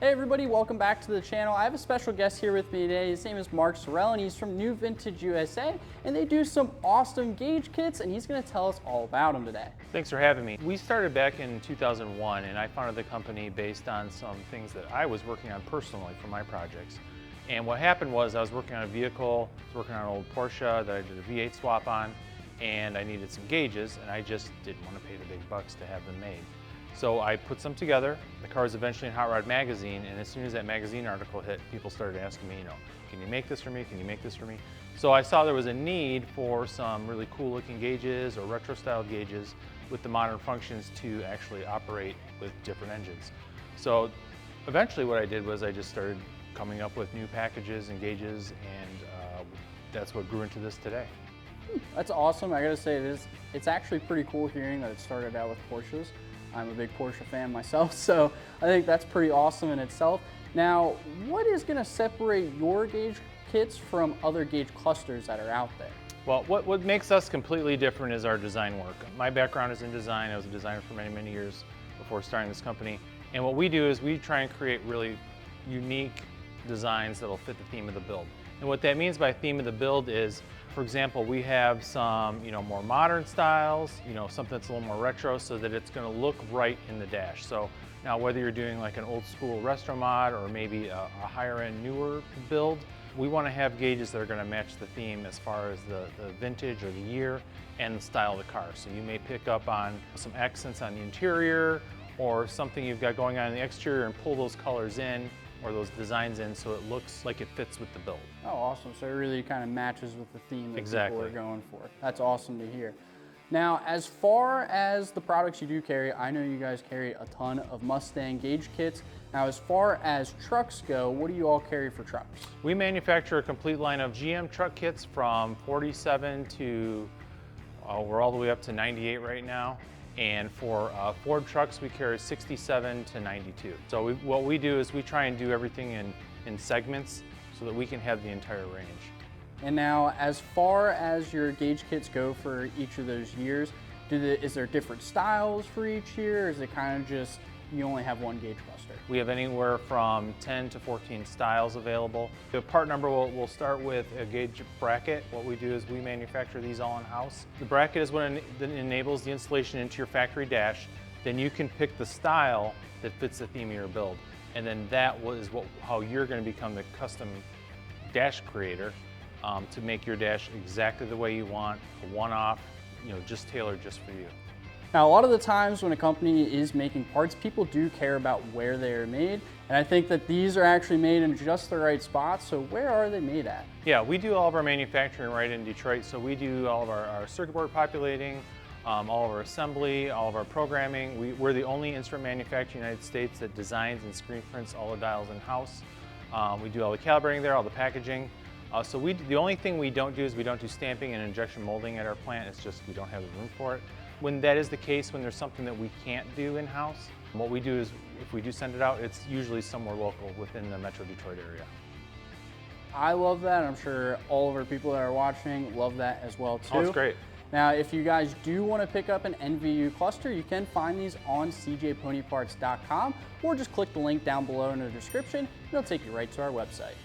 Hey everybody, welcome back to the channel. I have a special guest here with me today. His name is Mark Sorrell and he's from New Vintage USA, and they do some awesome gauge kits, and he's going to tell us all about them today. Thanks for having me. We started back in 2001 and I founded the company based on some things that I was working on personally for my projects. And what happened was I was working on a vehicle, I was working on an old Porsche that I did a V8 swap on, and I needed some gauges and I just didn't want to pay the big bucks to have them made. So I put some together. The car was eventually in Hot Rod Magazine, and as soon as that magazine article hit, people started asking me, can you make this for me? Can you make this for me? So I saw there was a need for some really cool looking gauges or retro style gauges with the modern functions to actually operate with different engines. So eventually what I did was I just started coming up with new packages and gauges, and that's what grew into this today. That's awesome. I gotta say, it's actually pretty cool hearing that it started out with Porsches. I'm a big Porsche fan myself, so I think that's pretty awesome in itself. Now, what is going to separate your gauge kits from other gauge clusters that are out there? Well, what makes us completely different is our design work. My background is in design. I was a designer for many, many years before starting this company. And what we do is we try and create really unique designs that'll fit the theme of the build. And what that means by theme of the build is, for example, we have some, more modern styles, something that's a little more retro, so that it's going to look right in the dash. So now whether you're doing like an old school retro mod or maybe a higher end, newer build, we want to have gauges that are going to match the theme as far as the vintage or the year and the style of the car. So you may pick up on some accents on the interior or something you've got going on in the exterior and pull those colors in or those designs in so it looks like it fits with the build. Oh, awesome. So it really kind of matches with the theme that Exactly. people are going for. That's awesome to hear. Now, as far as the products you do carry, I know you guys carry a ton of Mustang gauge kits. Now, as far as trucks go, what do you all carry for trucks? We manufacture a complete line of GM truck kits from 47 to, we're all the way up to 98 right now. And for Ford trucks, we carry 67 to 92. So what we do is we try and do everything in segments so that we can have the entire range. And now, as far as your gauge kits go for each of those years, is there different styles for each year, or is it kind of just you only have one gauge cluster? We have anywhere from 10 to 14 styles available. The part number, we'll start with a gauge bracket. What we do is we manufacture these all in-house. The bracket is what enables the installation into your factory dash. Then you can pick the style that fits the theme of your build. And then that is how you're going to become the custom dash creator to make your dash exactly the way you want, a one-off, just tailored just for you. Now, a lot of the times when a company is making parts, people do care about where they are made. And I think that these are actually made in just the right spots. So where are they made at? Yeah, we do all of our manufacturing right in Detroit. So we do all of our circuit board populating, all of our assembly, all of our programming. We're the only instrument manufacturer in the United States that designs and screen prints all the dials in-house. We do all the calibrating there, all the packaging. So the only thing we don't do is we don't do stamping and injection molding at our plant. It's just we don't have the room for it. When that is the case, when there's something that we can't do in-house, what we do is if we do send it out, it's usually somewhere local within the Metro Detroit area. I love that. I'm sure all of our people that are watching love that as well too. Oh, it's great. Now, if you guys do want to pick up an NVU cluster, you can find these on cjponyparts.com, or just click the link down below in the description and it'll take you right to our website.